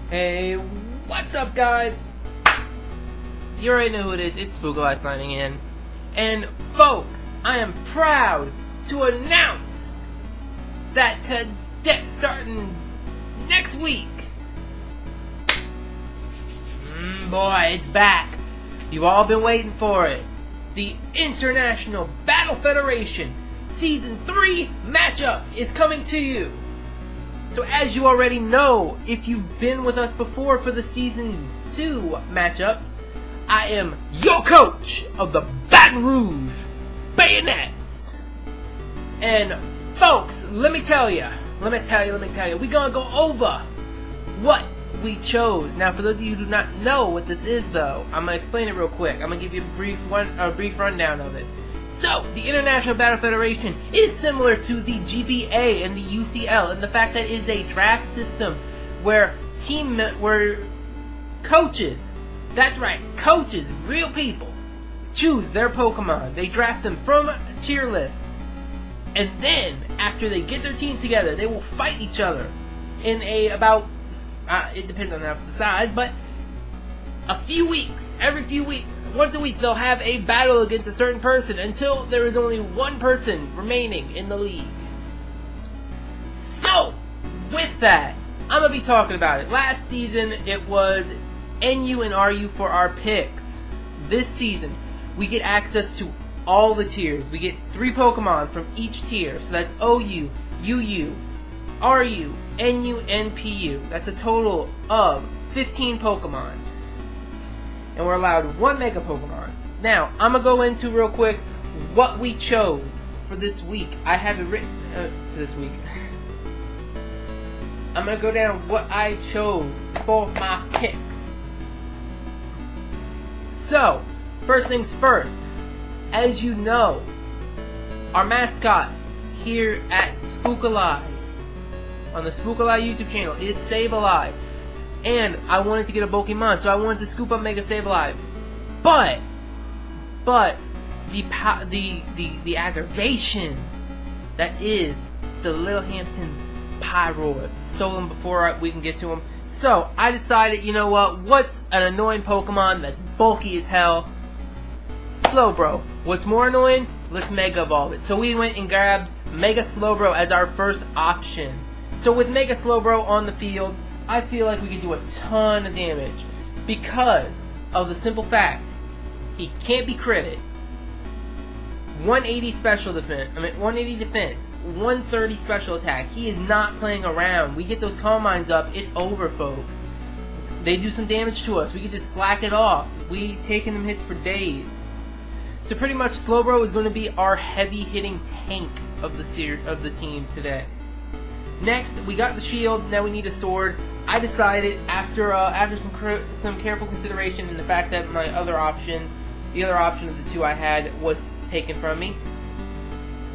Hey, what's up, guys? You already know who it is. It's Spookalife signing in. And, folks, I am proud to announce that today, starting next week, boy, it's back. You've all been waiting for it. The International Battle Federation Season 3 matchup is coming to you. So as you already know, if you've been with us before for the Season 2 matchups, I am your coach of the Baton Rouge Banettes. And folks, let me tell you, we're gonna go over what we chose. Now, for those of you who do not know what this is, though, I'm gonna explain it real quick. I'm gonna give you a brief rundown of it. So, the International Battle Federation is similar to the GBA and the UCL in the fact that it is a draft system where coaches, that's right, coaches, real people, choose their Pokemon. They draft them from a tier list. And then, after they get their teams together, they will fight each other in it depends on the size, but every few weeks, once a week, they'll have a battle against a certain person until there is only one person remaining in the league. So, with that, I'm going to be talking about it. Last season, it was NU and RU for our picks. This season, we get access to all the tiers. We get 3 Pokemon from each tier. So that's OU, UU, RU, NU, and PU. That's a total of 15 Pokemon. And we're allowed 1 Mega Pokemon. Now, I'm going to go into real quick what we chose for this week. I have it written for this week. I'm going to go down what I chose for my picks. So, first things first. As you know, our mascot here at Spookalife, on the Spookalife YouTube channel, is Sableye. And I wanted to get a Pokemon, so I wanted to scoop up Mega Sableye. But the aggravation that is the Littlehampton Pyroars stole them before we can get to them. So I decided, you know what? What's an annoying Pokemon that's bulky as hell? Slowbro. What's more annoying? Let's Mega Evolve it. So we went and grabbed Mega Slowbro as our first option. So with Mega Slowbro on the field, I feel like we can do a ton of damage because of the simple fact he can't be critted. 180 special defense, 180 defense, 130 special attack. He is not playing around. We get those Calm Minds up, it's over, folks. They do some damage to us. We can just slack it off. We taking them hits for days. So pretty much Slowbro is going to be our heavy hitting tank of the team today. Next, we got the shield. Now we need a sword. I decided after some careful consideration and the fact that the other option of the two I had was taken from me.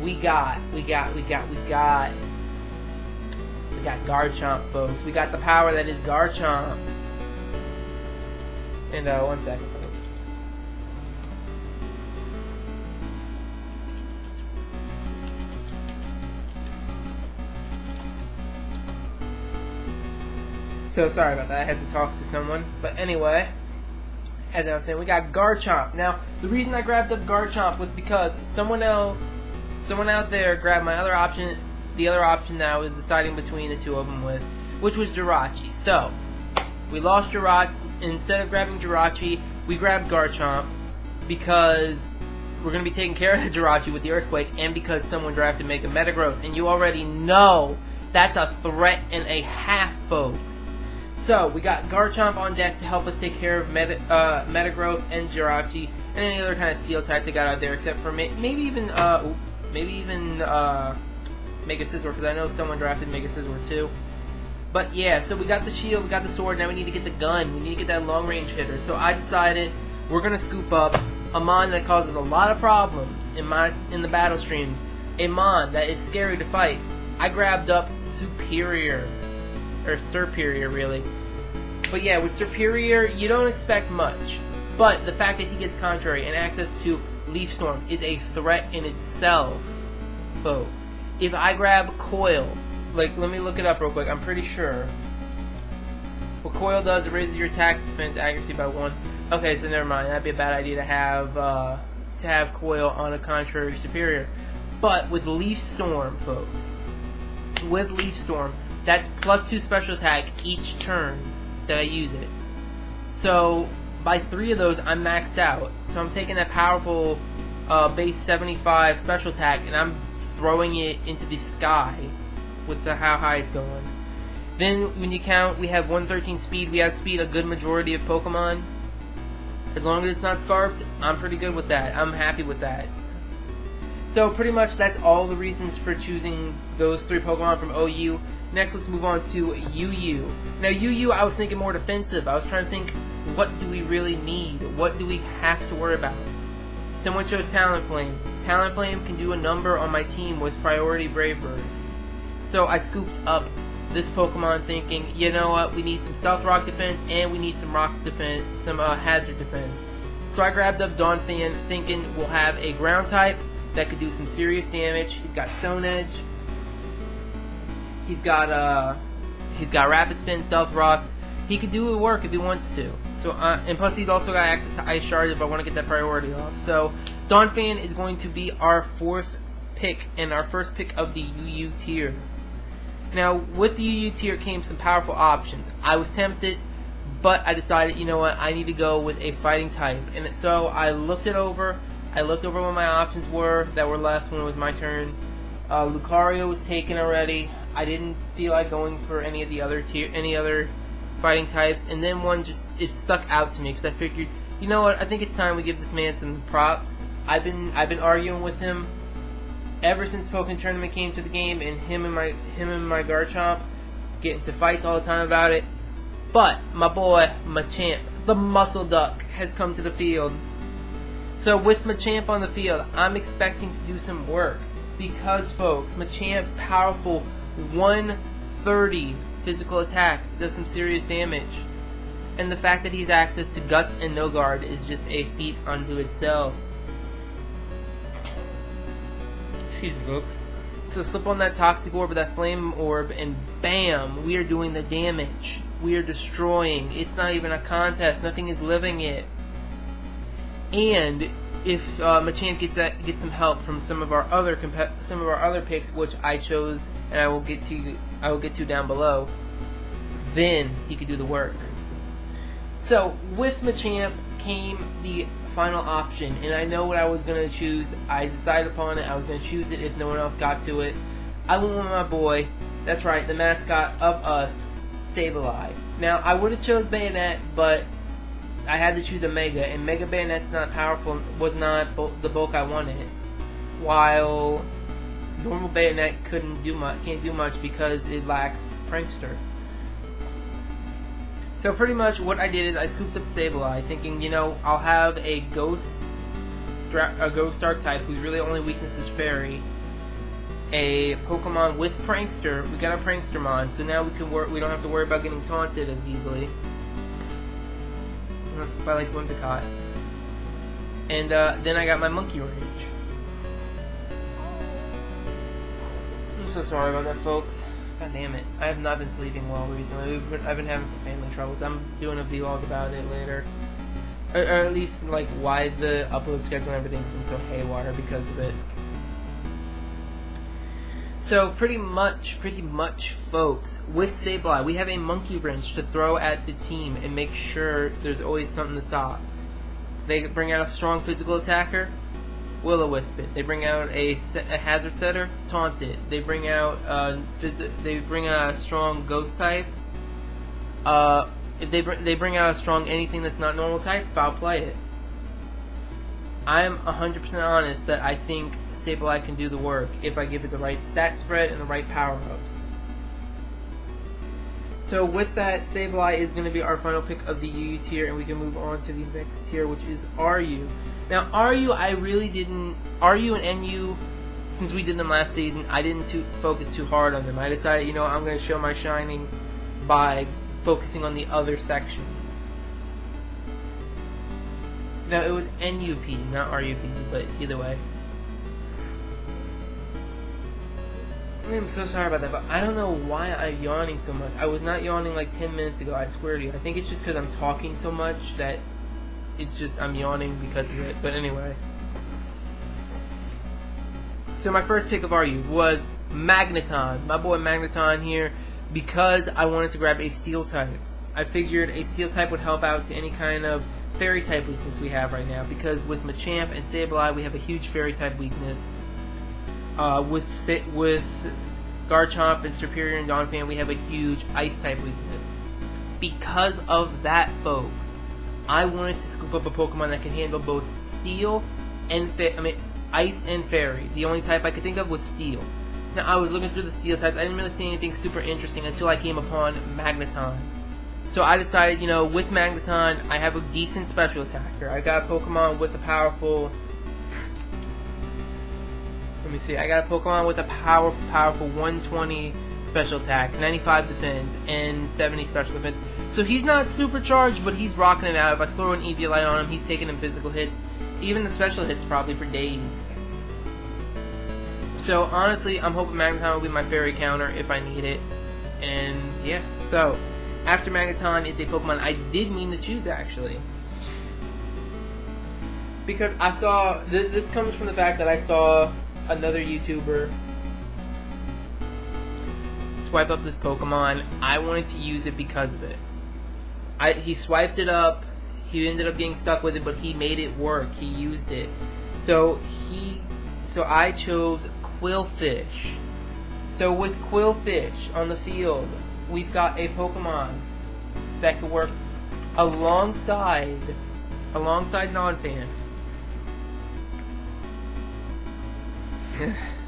We got Garchomp, folks. We got the power that is Garchomp. And 1 second, folks. So sorry about that, I had to talk to someone. But anyway, as I was saying, we got Garchomp. Now, the reason I grabbed up Garchomp was because someone out there grabbed my other option. The other option now is deciding between the two of them which was Jirachi. So, we lost Jirachi. Instead of grabbing Jirachi, we grabbed Garchomp because we're going to be taking care of Jirachi with the Earthquake and because someone drafted Mega Metagross. And you already know that's a threat and a half, folks. So, we got Garchomp on deck to help us take care of Metagross and Jirachi and any other kind of steel types they got out there, except for maybe even Mega Scizor, because I know someone drafted Mega Scizor too. But yeah, so we got the shield, we got the sword, now we need to get the gun, we need to get that long range hitter. So I decided we're going to scoop up a Mon that causes a lot of problems in the battle streams. A Mon that is scary to fight. I grabbed up Superior. Or Superior, really. But yeah, with Superior, you don't expect much. But the fact that he gets Contrary and access to Leaf Storm is a threat in itself, folks. If I grab Coil, like, let me look it up real quick. I'm pretty sure What Coil does, it raises your attack, defense, accuracy by 1. Okay, so never mind. That'd be a bad idea to have Coil on a contrary superior. But with Leaf Storm, folks, with Leaf Storm, that's +2 special attack each turn that I use it. So by 3 of those, I'm maxed out. So I'm taking that powerful base 75 special attack and I'm throwing it into the sky with how high it's going. Then when you count, we have 113 speed. We outspeed a good majority of Pokemon. As long as it's not Scarfed, I'm pretty good with that. I'm happy with that. So pretty much that's all the reasons for choosing those 3 Pokemon from OU. Next, let's move on to UU. Now UU, I was thinking more defensive. I was trying to think, what do we really need? What do we have to worry about? Someone chose Talonflame. Talonflame can do a number on my team with priority Brave Bird. So I scooped up this Pokemon thinking, you know what, we need some Stealth Rock defense and we need some Rock defense, some Hazard defense. So I grabbed up Donphan thinking we'll have a Ground type that could do some serious damage. He's got Stone Edge. He's got Rapid Spin, Stealth Rocks. He could do the work if he wants to. So and plus he's also got access to Ice Shards if I want to get that priority off. So Donphan is going to be our 4th pick and our first pick of the UU tier. Now with the UU tier came some powerful options. I was tempted, but I decided, you know what, I need to go with a fighting type. And so I looked it over. I looked over what my options were that were left when it was my turn. Lucario was taken already. I didn't feel like going for any of the other fighting types, and then one just, it stuck out to me because I figured, you know what, I think it's time we give this man some props. I've been arguing with him ever since Pokemon Tournament came to the game, and him and my Garchomp get into fights all the time about it. But my boy Machamp, the Muscle Duck, has come to the field. So with Machamp on the field, I'm expecting to do some work because, folks, Machamp's powerful 130 physical attack does some serious damage. And the fact that he has access to Guts and No Guard is just a feat unto itself. Excuse me, folks. So slip on that Toxic Orb or that Flame Orb and bam, we are doing the damage. We are destroying. It's not even a contest. Nothing is living it. And if Machamp gets some help from some of our other picks, which I chose, and I will get to down below, then he could do the work. So with Machamp came the final option, and I know what I was gonna choose. I decided upon it. I was gonna choose it if no one else got to it. I went with my boy. That's right, the mascot of us, Sableye. Now I would have chose Bayonet, but I had to choose a Mega, and Mega Bayonet's not powerful, was not the bulk I wanted. While normal Bayonet can't do much because it lacks Prankster. So pretty much what I did is I scooped up Sableye, thinking, you know, I'll have a Ghost Dark type whose really only weakness is Fairy. A Pokemon with Prankster. We got a Prankstermon, so now we don't have to worry about getting taunted as easily. Unless if I like Whimsicott. And then I got my Monkey Rage. I'm so sorry about that, folks. God damn it. I have not been sleeping well recently. I've been having some family troubles. I'm doing a vlog about it later. Or at least, like, why the upload schedule and everything's been so haywire because of it. So, pretty much, folks, with Sableye, we have a Monkey Wrench to throw at the team and make sure there's always something to stop. They bring out a strong physical attacker, Will-O-Wisp it. They bring out a Hazard Setter, Taunt it. They bring out a strong Ghost type. If they bring out a strong anything that's not normal type, Foul Play it. I'm 100% honest that I think Sableye can do the work if I give it the right stat spread and the right power-ups. So with that, Sableye is going to be our final pick of the UU tier, and we can move on to the next tier, which is RU. Now, RU, I really didn't... RU and NU, since we did them last season, I didn't focus too hard on them. I decided, you know, I'm going to show my shining by focusing on the other sections. Now, it was NUP, not RUP, but either way. I'm so sorry about that, but I don't know why I'm yawning so much. I was not yawning like 10 minutes ago, I swear to you. I think it's just because I'm talking so much that it's just I'm yawning because of it. But anyway. So my first pick of RU was Magneton. My boy Magneton here, because I wanted to grab a Steel type. I figured a Steel type would help out to any kind of Fairy type weakness we have right now, because with Machamp and Sableye we have a huge Fairy type weakness. With Garchomp and Serperior and Donphan, we have a huge Ice type weakness. Because of that, folks, I wanted to scoop up a Pokemon that can handle both Steel and Ice and Fairy. The only type I could think of was Steel. Now, I was looking through the Steel types. I didn't really see anything super interesting until I came upon Magneton. So I decided, with Magneton, I have a decent special attacker. I got a Pokemon with a powerful... Let me see. I got a Pokemon with a powerful 120 special attack, 95 defense, and 70 special defense. So he's not supercharged, but he's rocking it out. If I throw an Eviolite on him, he's taking them physical hits. Even the special hits probably for days. So honestly, I'm hoping Magneton will be my Fairy counter if I need it. And yeah, so after Magneton is a Pokemon I did mean to choose actually. Because I saw, this comes from the fact that I saw another YouTuber swipe up this Pokemon. I wanted to use it because of it. He swiped it up. He ended up getting stuck with it, but he made it work. He used it. So I chose Quillfish. So with Quillfish on the field, we've got a Pokemon that can work alongside Donphan.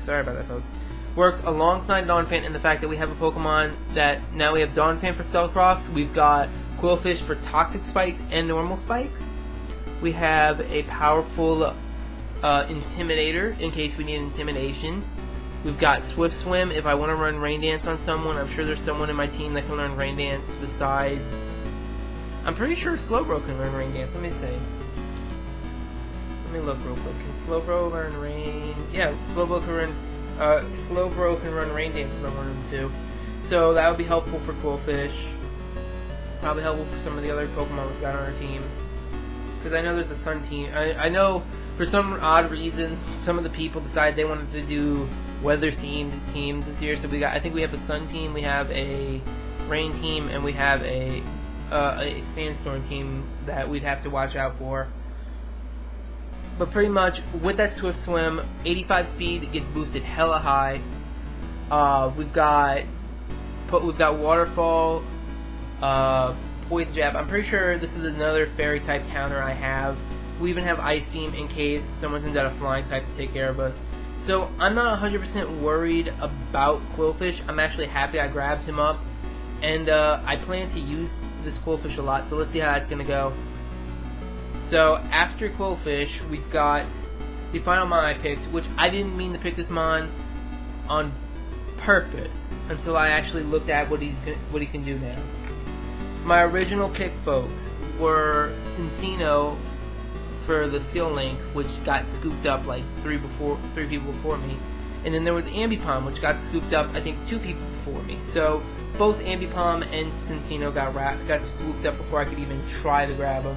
Sorry about that, folks. Works alongside Donphan in the fact that we have a Pokemon that now we have Donphan for Stealth Rocks. We've got Quillfish for Toxic Spikes and Normal Spikes. We have a powerful Intimidator in case we need Intimidation. We've got Swift Swim if I want to run Rain Dance on someone. I'm sure there's someone in my team that can learn Rain Dance besides... I'm pretty sure Slowbro can learn Rain Dance. Let me see. Let me look real quick. Can Slowbro learn Rain? Yeah, Slowbro can run Rain Dance if I want him to. So that would be helpful for Quillfish. Probably helpful for some of the other Pokemon we've got on our team. Because I know there's a Sun team. I know for some odd reason, some of the people decided they wanted to do weather-themed teams this year. So I think we have a Sun team, we have a Rain team, and we have a Sandstorm team that we'd have to watch out for. But pretty much, with that Swift Swim, 85 speed gets boosted hella high. We've got Waterfall, Poison Jab. I'm pretty sure this is another Fairy type counter I have. We even have Ice Beam in case someone sends out a Flying type to take care of us. So I'm not 100% worried about Quillfish. I'm actually happy I grabbed him up. And I plan to use this Quillfish a lot, so let's see how that's going to go. So after Quillfish, we've got the final mon I picked, which I didn't mean to pick this mon on purpose until I actually looked at what he can do now. My original pick, folks, were Cincino for the Skill Link, which got scooped up like three people before me, and then there was Ambipom, which got scooped up I think 2 people before me. So both Ambipom and Cincino got swooped up before I could even try to grab them.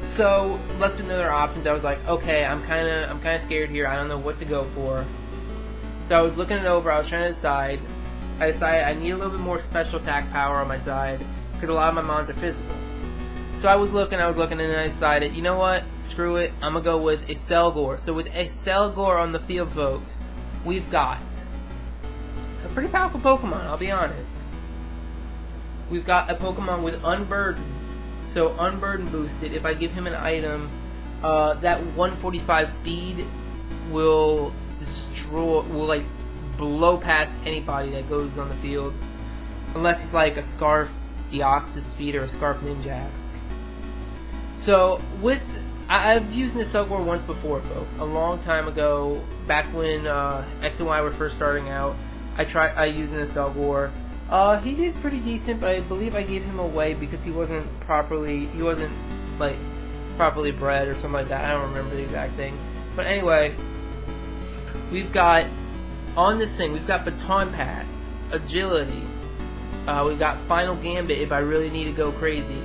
So left with no other options. I was like, okay, I'm kind of scared here. I don't know what to go for. So I was looking it over. I was trying to decide. I decided I need a little bit more special attack power on my side because a lot of my mons are physical. So I was looking, and then I decided, you know what? Screw it. I'm gonna go with a Selgor. So with a Selgor on the field, folks, we've got a pretty powerful Pokemon. I'll be honest. We've got a Pokemon with Unburden. So Unburden boosted. If I give him an item, that 145 speed will like blow past anybody that goes on the field, unless he's like a Scarf Deoxys speed or a Scarf Ninjask. So I've used this Selgor once before, folks. A long time ago, back when X and Y were first starting out, I used this Selgor. He did pretty decent, but I believe I gave him away because he wasn't properly bred or something like that. I don't remember the exact thing. But anyway, we've got on this thing, we've got Baton Pass, Agility. We've got Final Gambit if I really need to go crazy.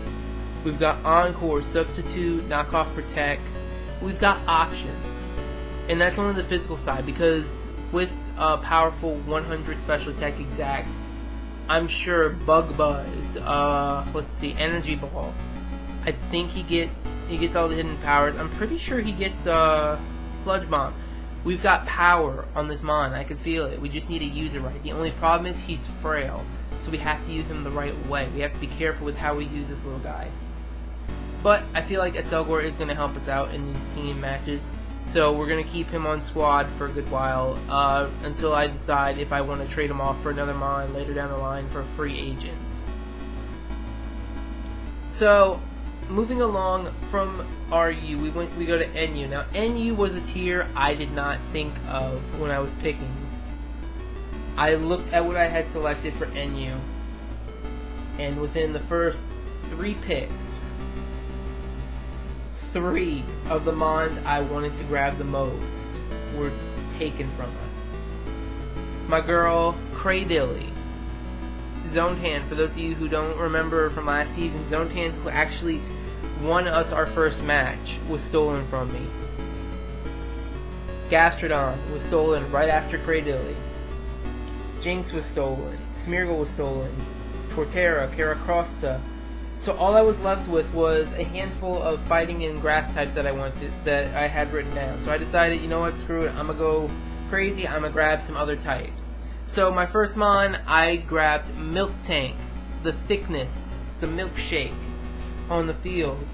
We've got Encore, Substitute, Knockoff, Protect. We've got options. And that's only the physical side, because with powerful 100 special attack exact, I'm sure Bug Buzz, let's see, Energy Ball. I think he gets all the hidden powers. I'm pretty sure he gets Sludge Bomb. We've got power on this Mon. I can feel it. We just need to use it right. The only problem is he's frail, so we have to use him the right way. We have to be careful with how we use this little guy. But I feel like Estelgor is going to help us out in these team matches, so we're going to keep him on squad for a good while until I decide if I want to trade him off for another Mon later down the line for a free agent. So, moving along from RU, we go to NU. Now, NU was a tier I did not think of when I was picking. I looked at what I had selected for NU, and within the first 3 picks, 3 of the Mons I wanted to grab the most were taken from us. My girl, Cradilly. Zontan, for those of you who don't remember from last season, Zontan, who actually won us our first match, was stolen from me. Gastrodon was stolen right after Cradilly. Jinx was stolen. Smeargle was stolen. Torterra, Caracrosta. So all I was left with was a handful of fighting and grass types that I had written down. So I decided, you know what, screw it, I'm gonna go crazy, I'm gonna grab some other types. So my first Mon, I grabbed Milk Tank, the thickness, the milkshake on the field.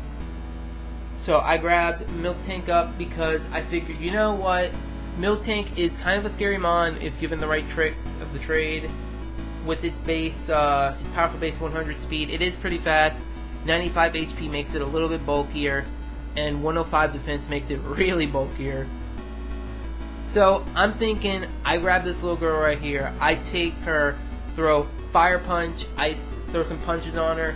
So I grabbed Milk Tank up because I figured, you know what, Milk Tank is kind of a scary Mon if given the right tricks of the trade. With its base, its powerful base 100 speed, it is pretty fast. 95 HP makes it a little bit bulkier, and 105 defense makes it really bulkier. So I'm thinking, I grab this little girl right here. I take her, throw Fire Punch, I throw some punches on her,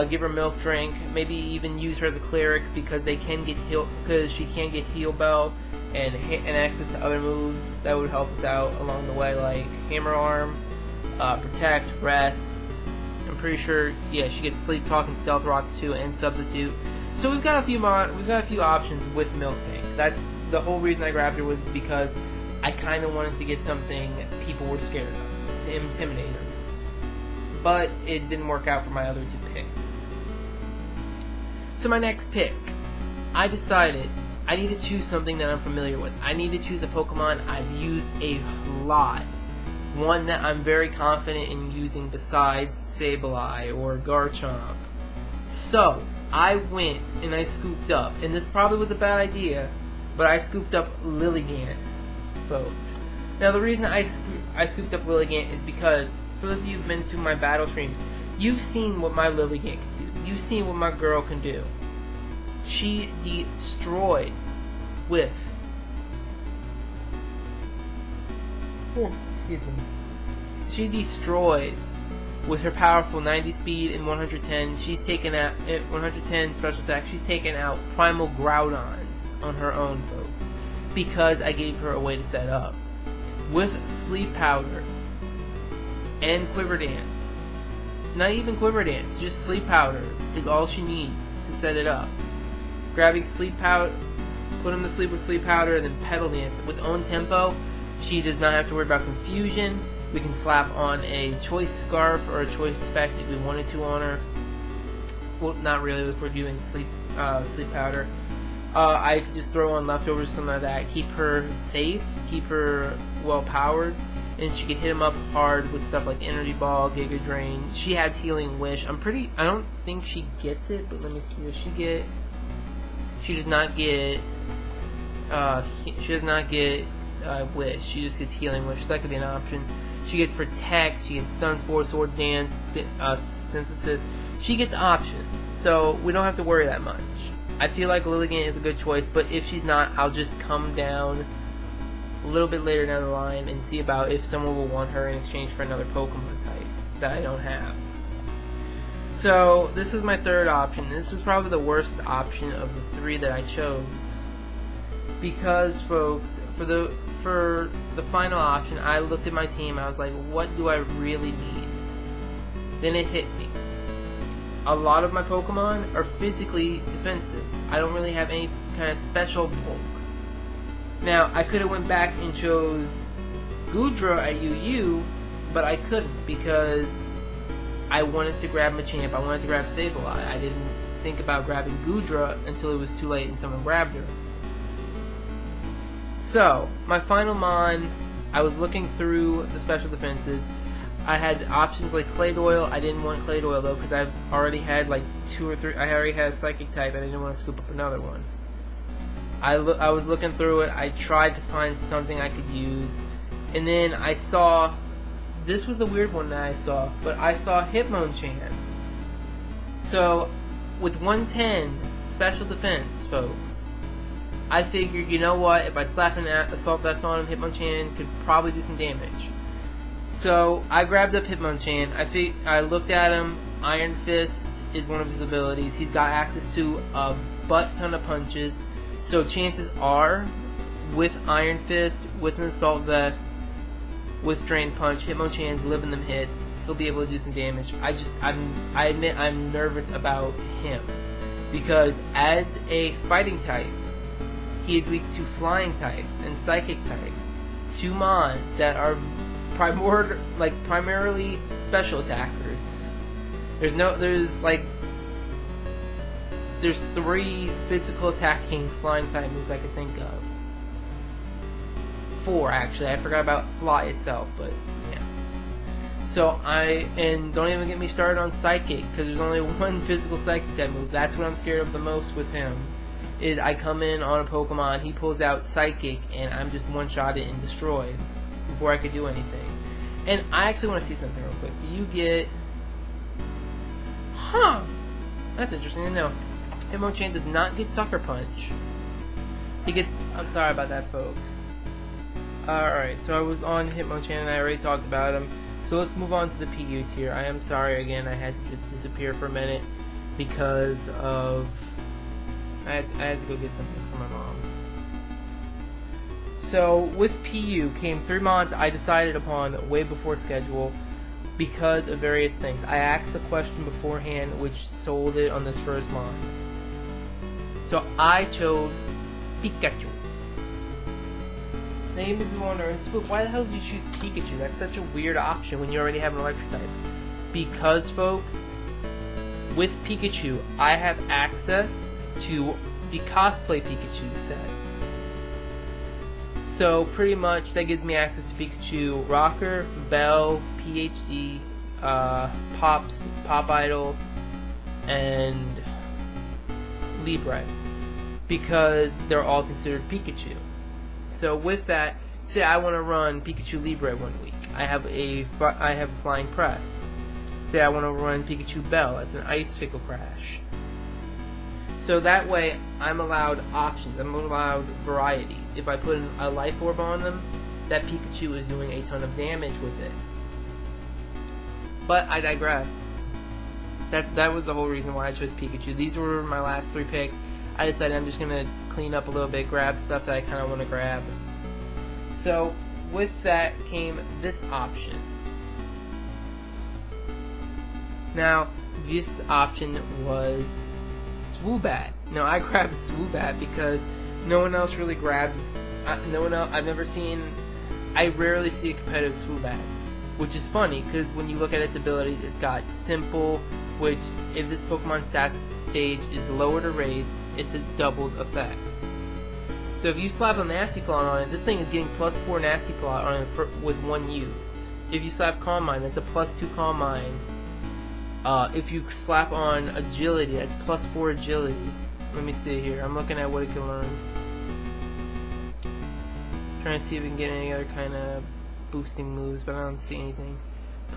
give her Milk Drink, maybe even use her as a cleric because they can get heal, because she can get Heal Bell and access to other moves that would help us out along the way, like Hammer Arm. Protect, Rest. I'm pretty sure, yeah, she gets Sleep Talk and Stealth Rocks too, and Substitute. So we've got a few options with Milk Tank. That's the whole reason I grabbed her, was because I kind of wanted to get something people were scared of to intimidate them. But it didn't work out for my other 2 picks. So my next pick, I decided I need to choose something that I'm familiar with. I need to choose a Pokemon I've used a lot. One that I'm very confident in using besides Sableye or Garchomp. So, I went and I scooped up, and this probably was a bad idea, but I scooped up Lilligant, folks. Now, the reason I scooped up Lilligant is because, for those of you who've been to my battle streams, you've seen what my Lilligant can do. You've seen what my girl can do. She destroys with... She destroys with her powerful 90 speed and 110. She's taken out 110 special attack. She's taken out Primal Groudons on her own, folks, because I gave her a way to set up with Sleep Powder and Quiver Dance. Not even Quiver Dance, just Sleep Powder is all she needs to set it up. Grabbing Sleep Powder, put him to sleep with Sleep Powder, and then Pedal Dance with Own Tempo. She does not have to worry about confusion. We can slap on a Choice Scarf or a Choice Specs if we wanted to on her. Well, not really if we're doing Sleep Powder. I could just throw on Leftovers, something like that. Keep her safe, keep her well powered, and she can hit him up hard with stuff like Energy Ball, Giga Drain. She has Healing Wish. I don't think she gets it, but let me see. Does she get? She does not get. She does not get Wish. She just gets Healing Wish. So that could be an option. She gets Protect, she gets Stun Spore, Swords Dance, Synthesis. She gets options, so we don't have to worry that much. I feel like Lilligant is a good choice, but if she's not, I'll just come down a little bit later down the line and see about if someone will want her in exchange for another Pokemon type that I don't have. So, this is my third option. This was probably the worst option of the 3 that I chose. Because, folks, for the final option, I looked at my team. I was like, what do I really need? Then it hit me. A lot of my Pokemon are physically defensive. I don't really have any kind of special bulk. Now, I could have went back and chose Goodra at UU, but I couldn't because I wanted to grab Machamp. I wanted to grab Sableye. I didn't think about grabbing Goodra until it was too late and someone grabbed her. So, my final Mon, I was looking through the special defenses. I had options like Claydol. I didn't want Claydol though because I've already had like 2 or 3. I already had a Psychic type and I didn't want to scoop up another one. I was looking through it. I tried to find something I could use. And then I saw, this was the weird one that I saw, but I saw Hitmonchan. So, with 110 special defense, folks, I figured, you know what, if I slap an Assault Vest on him, Hitmonchan could probably do some damage. So, I grabbed up Hitmonchan. I looked at him. Iron Fist is one of his abilities. He's got access to a butt ton of punches. So, chances are, with Iron Fist, with an Assault Vest, with Drain Punch, Hitmonchan's living them hits. He'll be able to do some damage. I admit I'm nervous about him because as a fighting type, he is weak to flying types and psychic types. 2 Mons that are primarily special attackers. There's 3 physical attacking flying type moves I could think of. 4 actually. I forgot about Fly itself, but yeah. So and don't even get me started on Psychic because there's only 1 physical Psychic type move. That's what I'm scared of the most with him. Is I come in on a Pokemon, he pulls out Psychic, and I'm just one-shotted and destroyed before I could do anything. And I actually want to see something real quick. Do you get? That's interesting to know. Hitmonchan does not get Sucker Punch. He gets. I'm sorry about that, folks. Alright, so I was on Hitmonchan and I already talked about him. So let's move on to the PU tier. I am sorry again, I had to just disappear for a minute because of... I had to go get something for my mom. So with PU came 3 Mons I decided upon way before schedule because of various things. I asked a question beforehand which sold it on this first Mon. So I chose Pikachu. Now you may be wondering, Spook, why the hell did you choose Pikachu? That's such a weird option when you already have an electric type. Because, folks, with Pikachu, I have access to the cosplay Pikachu sets. So, pretty much, that gives me access to Pikachu Rocker, Bell, PhD, Pops, Pop Idol, and Libre. Because they're all considered Pikachu. So with that, say I want to run Pikachu Libre 1 week. I have a Flying Press. Say I want to run Pikachu Bell. That's an Ice Fickle Crash. So that way, I'm allowed options. I'm allowed variety. If I put a Life Orb on them, that Pikachu is doing a ton of damage with it. But I digress. That was the whole reason why I chose Pikachu. These were my last 3 picks. I decided I'm just going to clean up a little bit, grab stuff that I kind of want to grab. So, with that came this option. Now, this option was Swoobat. Now, I grabbed Swoobat because no one else really grabs... I've never seen... I rarely see a competitive Swoobat. Which is funny, because when you look at its abilities, it's got Simple, which, if this Pokemon stats stage is lowered or raised, it's a doubled effect. So if you slap a Nasty Claw on it, this thing is getting +4 Nasty Claw on it with 1 use. If you slap Calm Mind, that's a +2 Calm Mind. If you slap on Agility, that's +4 Agility. Let me see here. I'm looking at what it can learn. Trying to see if we can get any other kind of boosting moves, but I don't see anything.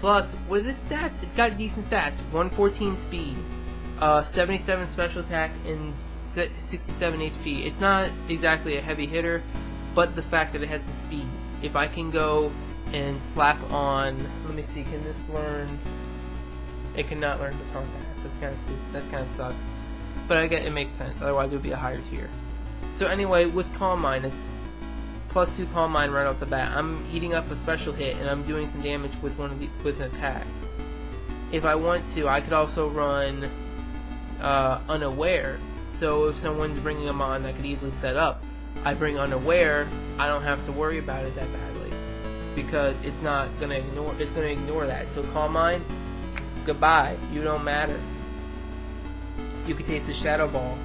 Plus, what are its stats? It's got decent stats. 114 speed. 77 special attack and 67 HP. It's not exactly a heavy hitter, but the fact that it has the speed. If I can go and slap on, let me see, can this learn? It cannot learn Baton Pass. That kind of sucks. But I get it makes sense. Otherwise, it would be a higher tier. So anyway, with Calm Mind, it's +2 Calm Mind right off the bat. I'm eating up a special hit, and I'm doing some damage with with attacks. If I want to, I could also run Unaware. So if someone's bringing a mon, I could easily set up. I bring Unaware, I don't have to worry about it that badly because it's not gonna ignore. It's gonna ignore that. So Calm Mind, goodbye. You don't matter. You can taste the Shadow Ball.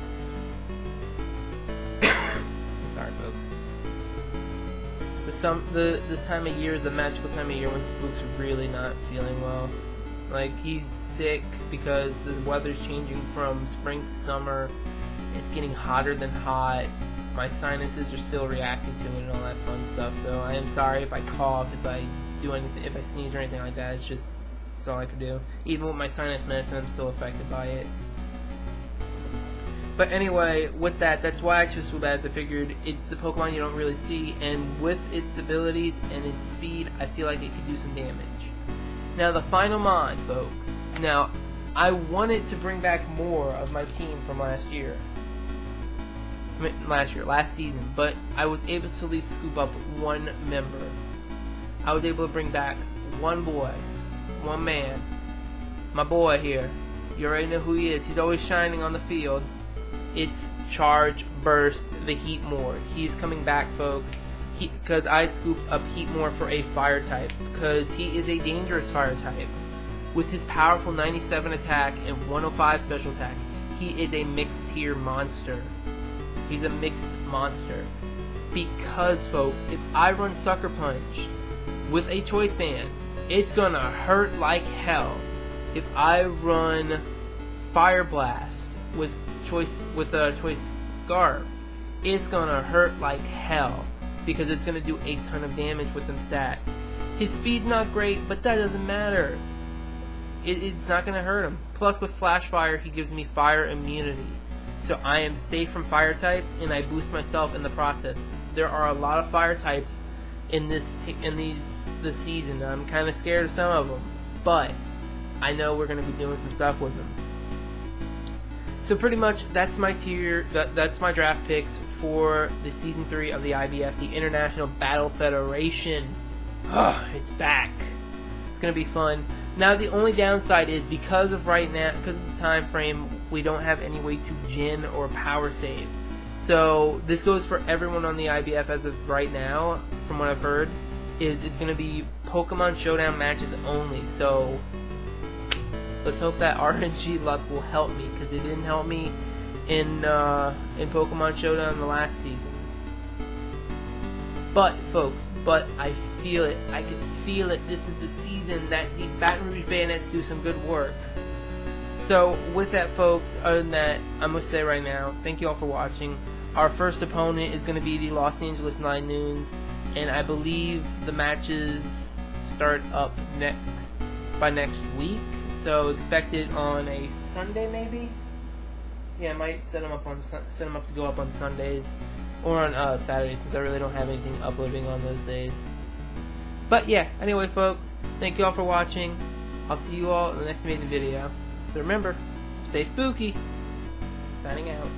Sorry, folks. This time of year is the magical time of year when Spook's really not feeling well. Like, he's sick because the weather's changing from spring to summer. It's getting hotter than hot. My sinuses are still reacting to it and all that fun stuff. So I am sorry if I cough, if I do anything, if I sneeze or anything like that. It's all I can do. Even with my sinus medicine, I'm still affected by it. But anyway, with that, that's why I chose Swoobaz. I figured it's a Pokemon you don't really see, and with its abilities and its speed, I feel like it could do some damage. Now, the final mod, folks. Now, I wanted to bring back more of my team from last year. Last season, but I was able to at least scoop up one member. I was able to bring back one boy, one man, my boy here. You already know who he is. He's always shining on the field. It's Charge Burst the Heatmore. He's coming back, folks, because I scooped up Heatmore for a fire type, because he is a dangerous fire type. With his powerful 97 attack and 105 special attack, he is a mixed tier monster. He's a mixed monster. Because, folks, if I run Sucker Punch with a Choice Band, it's gonna hurt like hell. If I run Fire Blast with a Choice Scarf, it's gonna hurt like hell because it's gonna do a ton of damage with them stats. His speed's not great, but that doesn't matter. It's not gonna hurt him. Plus, with Flash Fire, he gives me fire immunity. So I am safe from fire types, and I boost myself in the process. There are a lot of fire types in this season. I'm kind of scared of some of them, but I know we're going to be doing some stuff with them. So pretty much that's my tier. That's my draft picks for the season 3 of the IBF, the International Battle Federation. It's back. It's going to be fun. Now the only downside is because of the time frame, we don't have any way to Gin or Power Save. So this goes for everyone on the IBF as of right now, from what I've heard, is it's going to be Pokemon Showdown matches only. So let's hope that RNG luck will help me, because it didn't help me in Pokemon Showdown the last season. But folks, I feel it. I can feel it. This is the season that the Baton Rouge Banettes do some good work. So with that, folks, other than that, I'm going to say right now, thank you all for watching. Our first opponent is going to be the Los Angeles 9 Noons, and I believe the matches start up by next week. So expect it on a Sunday, maybe. Yeah, I might set them up to go up on Sundays or on Saturdays, since I really don't have anything uploading on those days. But yeah, anyway, folks, thank you all for watching. I'll see you all in the next amazing video. So remember, stay spooky. Signing out.